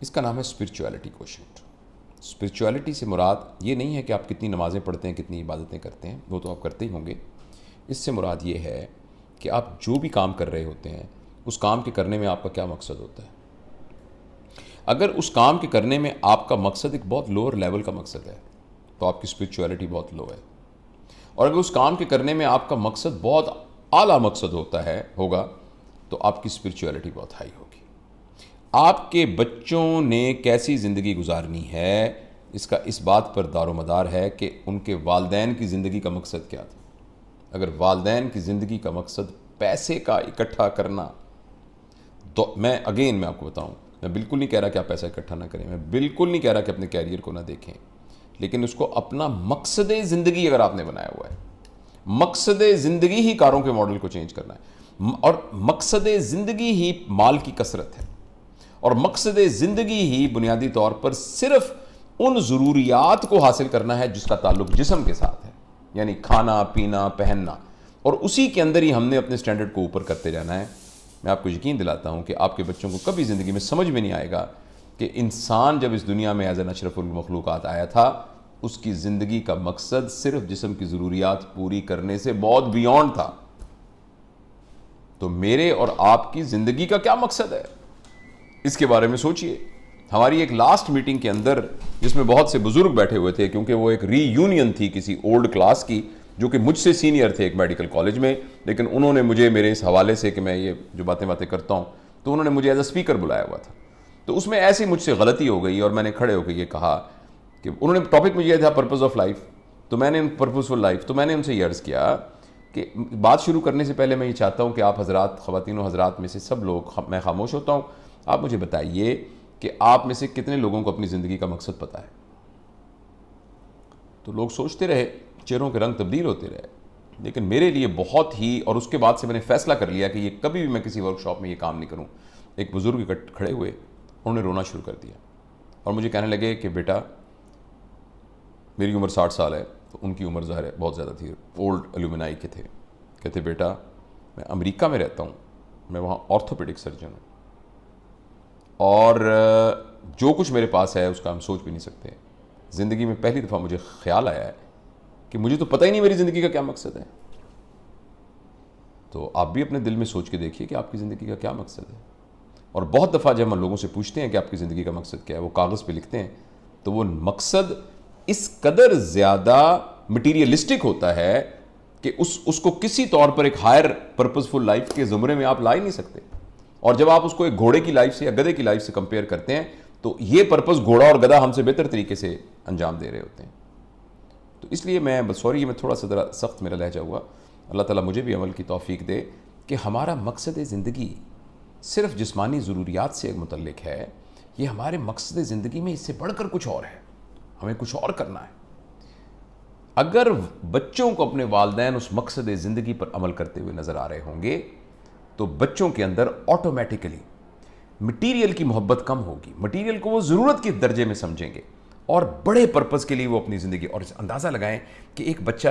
اس کا نام ہے اسپرچویلٹی کوشنٹ. اسپرچویلٹی سے مراد یہ نہیں ہے کہ آپ کتنی نمازیں پڑھتے ہیں, کتنی عبادتیں کرتے ہیں, وہ تو آپ کرتے ہی ہوں گے. اس سے مراد یہ ہے کہ آپ جو بھی کام کر رہے ہوتے ہیں اس کام کے کرنے میں آپ کا کیا مقصد ہوتا ہے. اگر اس کام کے کرنے میں آپ کا مقصد ایک بہت لوور لیول کا مقصد ہے تو آپ کی اسپرچویلٹی بہت لو ہے. اور اگر اس کام کے کرنے میں آپ کا مقصد بہت اعلیٰ مقصد ہوگا تو آپ کی اسپرچویلٹی بہت ہائی ہوگی. آپ کے بچوں نے کیسی زندگی گزارنی ہے اس بات پر دار و مدار ہے کہ ان کے والدین کی زندگی کا مقصد کیا تھا. اگر والدین کی زندگی کا مقصد پیسے کا اکٹھا کرنا تو میں آپ کو بتاؤں, میں بالکل نہیں کہہ رہا کہ آپ پیسہ اکٹھا نہ کریں, میں بالکل نہیں کہہ رہا کہ اپنے کیریئر کو نہ دیکھیں, لیکن اس کو اپنا مقصد زندگی اگر آپ نے بنایا ہوا ہے, مقصد زندگی ہی کاروں کے ماڈل کو چینج کرنا ہے, اور مقصد زندگی ہی مال کی کثرت ہے, اور مقصد زندگی ہی بنیادی طور پر صرف ان ضروریات کو حاصل کرنا ہے جس کا تعلق جسم کے ساتھ ہے, یعنی کھانا پینا پہننا, اور اسی کے اندر ہی ہم نے اپنے سٹینڈرڈ کو اوپر کرتے جانا ہے. میں آپ کو یقین دلاتا ہوں کہ آپ کے بچوں کو کبھی زندگی میں سمجھ میں نہیں آئے گا کہ انسان جب اس دنیا میں ایز این اشرف المخلوقات آیا تھا اس کی زندگی کا مقصد صرف جسم کی ضروریات پوری کرنے سے بہت بیونڈ تھا. تو میرے اور آپ کی زندگی کا کیا مقصد ہے, اس کے بارے میں سوچئے. ہماری ایک لاسٹ میٹنگ کے اندر جس میں بہت سے بزرگ بیٹھے ہوئے تھے, کیونکہ وہ ایک ری یونین تھی کسی اولڈ کلاس کی جو کہ مجھ سے سینئر تھے ایک میڈیکل کالج میں, لیکن انہوں نے مجھے میرے اس حوالے سے کہ میں یہ جو باتیں کرتا ہوں تو انہوں نے مجھے ایز اے اسپیکر بلایا ہوا تھا. تو اس میں ایسی مجھ سے غلطی ہو گئی اور میں نے کھڑے ہو کے یہ کہا کہ انہوں نے ٹاپک مجھے یہ تھا پرپز آف لائف, تو میں نے پرپزفل لائف, تو میں نے ان سے یہ عرض کیا کہ بات شروع کرنے سے پہلے میں یہ چاہتا ہوں کہ آپ حضرات, خواتین و حضرات میں سے سب لوگ, میں خاموش ہوتا ہوں, آپ مجھے بتائیے کہ آپ میں سے کتنے لوگوں کو اپنی زندگی کا مقصد پتہ ہے. تو لوگ سوچتے رہے, چہروں کے رنگ تبدیل ہوتے رہے, لیکن میرے لیے بہت ہی, اور اس کے بعد سے میں نے فیصلہ کر لیا کہ یہ کبھی بھی میں کسی ورک شاپ میں یہ کام نہیں کروں. ایک بزرگ کھڑے ہوئے, انہوں نے رونا شروع کر دیا اور مجھے کہنے لگے کہ بیٹا, میری عمر 60 سال ہے, تو ان کی عمر ظاہر ہے بہت زیادہ تھی, اولڈ ایلومنائی کے تھے. کہتے بیٹا میں امریکہ میں رہتا ہوں, میں وہاں آرتھوپیڈک سرجن ہوں, اور جو کچھ میرے پاس ہے اس کا ہم سوچ بھی نہیں سکتے. زندگی میں پہلی دفعہ مجھے خیال آیا ہے کہ مجھے تو پتہ ہی نہیں میری زندگی کا کیا مقصد ہے. تو آپ بھی اپنے دل میں سوچ کے دیکھیے کہ آپ کی زندگی کا کیا مقصد ہے. اور بہت دفعہ جب ہم لوگوں سے پوچھتے ہیں کہ آپ کی زندگی کا مقصد کیا ہے, وہ کاغذ پہ لکھتے ہیں, تو وہ مقصد اس قدر زیادہ مٹیریلسٹک ہوتا ہے کہ اس کو کسی طور پر ایک ہائر پرپزفل لائف کے زمرے میں آپ لا ہی نہیں سکتے. اور جب آپ اس کو ایک گھوڑے کی لائف سے یا گدھے کی لائف سے کمپیئر کرتے ہیں تو یہ پرپز گھوڑا اور گدھا ہم سے بہتر طریقے سے انجام دے رہے ہوتے ہیں. تو اس لیے میں سوری میں تھوڑا سا ذرا سخت میرا لہجہ ہوا, اللہ تعالیٰ مجھے بھی عمل کی توفیق دے کہ ہمارا مقصد زندگی صرف جسمانی ضروریات سے متعلق ہے. یہ ہمارے مقصد زندگی میں اس سے بڑھ کر کچھ اور ہے, ہمیں کچھ اور کرنا ہے. اگر بچوں کو اپنے والدین اس مقصد زندگی پر عمل کرتے ہوئے نظر آ رہے ہوں گے تو بچوں کے اندر آٹومیٹیکلی مٹیریل کی محبت کم ہوگی, مٹیریل کو وہ ضرورت کے درجے میں سمجھیں گے, اور بڑے پرپز کے لیے وہ اپنی زندگی, اور اندازہ لگائیں کہ ایک بچہ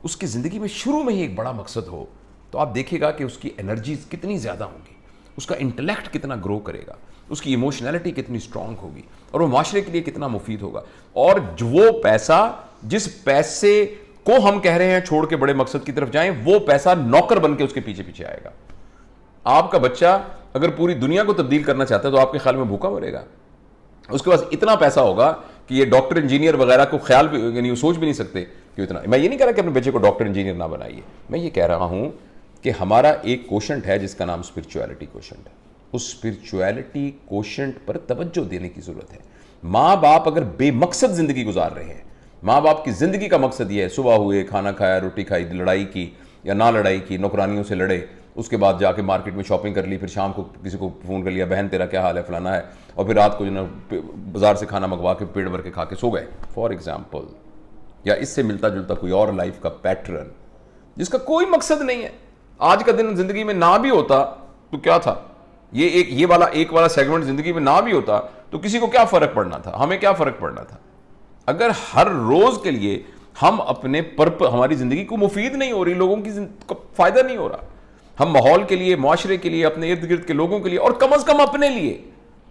اس کی زندگی میں شروع میں ہی ایک بڑا مقصد ہو تو آپ دیکھیں گا کہ اس کی انرجیز کتنی زیادہ ہوں گی, اس کا انٹلیکٹ کتنا گرو کرے گا, اس کی ایموشنلٹی کتنی سٹرونگ ہوگی, اور وہ معاشرے کے لیے کتنا مفید ہوگا. اور وہ پیسہ, جس پیسے کو ہم کہہ رہے ہیں چھوڑ کے بڑے مقصد کی طرف جائیں, وہ پیسہ نوکر بن کے اس کے پیچھے پیچھے آئے گا. آپ کا بچہ اگر پوری دنیا کو تبدیل کرنا چاہتا ہے تو آپ کے خیال میں بھوکا مرے گا. اس کے پاس اتنا پیسہ ہوگا کہ یہ ڈاکٹر انجینئر وغیرہ کو خیال بھی, یعنی سوچ بھی نہیں سکتے کہ اتنا. میں یہ نہیں کہہ رہا کہ اپنے بچے کو ڈاکٹر انجینئر نہ بنائیے, میں یہ کہہ رہا ہوں کہ ہمارا ایک کوشنٹ ہے جس کا نام اسپرچویلٹی کوشنٹ ہے. اس اسپرچویلٹی کوشنٹ پر توجہ دینے کی ضرورت ہے. ماں باپ اگر بے مقصد زندگی گزار رہے ہیں, ماں باپ کی زندگی کا مقصد یہ ہے صبح ہوئے, کھانا کھایا, روٹی کھائی, لڑائی کی یا نہ لڑائی کی, نوکرانیوں سے لڑے, اس کے بعد جا کے مارکیٹ میں شاپنگ کر لی, پھر شام کو کسی کو فون کر لیا بہن تیرا کیا حال ہے فلانا ہے, اور پھر رات کو جو نا بازار سے کھانا منگوا کے پیٹ بھر کے کھا کے سو گئے فار ایگزامپل. یا اس سے ملتا جلتا کوئی اور لائف کا پیٹرن جس کا کوئی مقصد نہیں ہے. آج کا دن زندگی میں نہ بھی ہوتا تو کیا تھا, یہ والا سیگمنٹ زندگی میں نہ بھی ہوتا تو کسی کو کیا فرق پڑنا تھا, ہمیں کیا فرق پڑنا تھا. اگر ہر روز کے لیے ہم اپنے ہماری زندگی کو مفید نہیں ہو رہی, لوگوں کی فائدہ نہیں ہو رہا, ہم ماحول کے لیے, معاشرے کے لیے, اپنے ارد گرد کے لوگوں کے لیے, اور کم از کم اپنے لیے